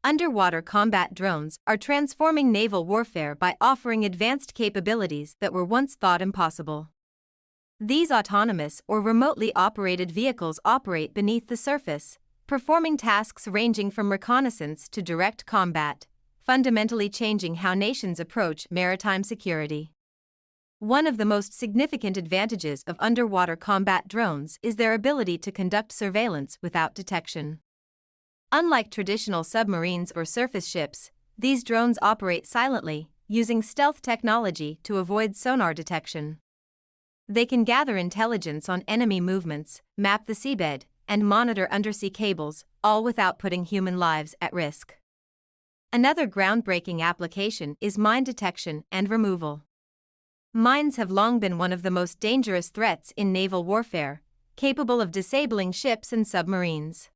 Underwater combat drones are transforming naval warfare by offering advanced capabilities that were once thought impossible. These autonomous or remotely operated vehicles operate beneath the surface, performing tasks ranging from reconnaissance to direct combat, fundamentally changing how nations approach maritime security. One of the most significant advantages of underwater combat drones is their ability to conduct surveillance without detection. Unlike traditional submarines or surface ships, these drones operate silently, using stealth technology to avoid sonar detection. They can gather intelligence on enemy movements, map the seabed, and monitor undersea cables, all without putting human lives at risk. Another groundbreaking application is mine detection and removal. Mines have long been one of the most dangerous threats in naval warfare, capable of disabling ships and submarines.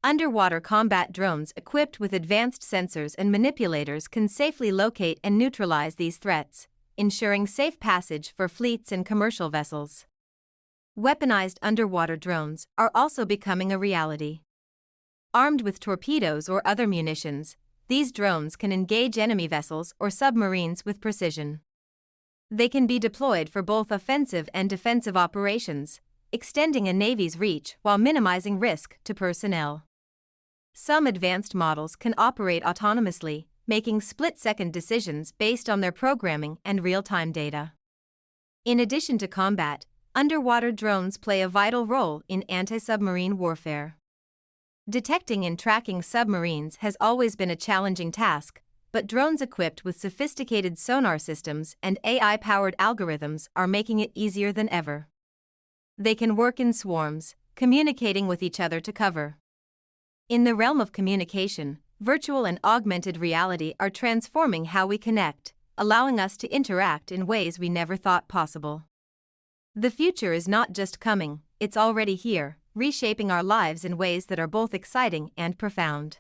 Underwater combat drones equipped with advanced sensors and manipulators can safely locate and neutralize these threats, ensuring safe passage for fleets and commercial vessels. Weaponized underwater drones are also becoming a reality. Armed with torpedoes or other munitions, these drones can engage enemy vessels or submarines with precision. They can be deployed for both offensive and defensive operations, extending a navy's reach while minimizing risk to personnel. Some advanced models can operate autonomously, making split-second decisions based on their programming and real-time data. In addition to combat, underwater drones play a vital role in anti-submarine warfare. Detecting and tracking submarines has always been a challenging task, but drones equipped with sophisticated sonar systems and AI-powered algorithms are making it easier than ever. They can work in swarms, communicating with each other to cover. In the realm of communication, virtual and augmented reality are transforming how we connect, allowing us to interact in ways we never thought possible. The future is not just coming, it's already here, reshaping our lives in ways that are both exciting and profound.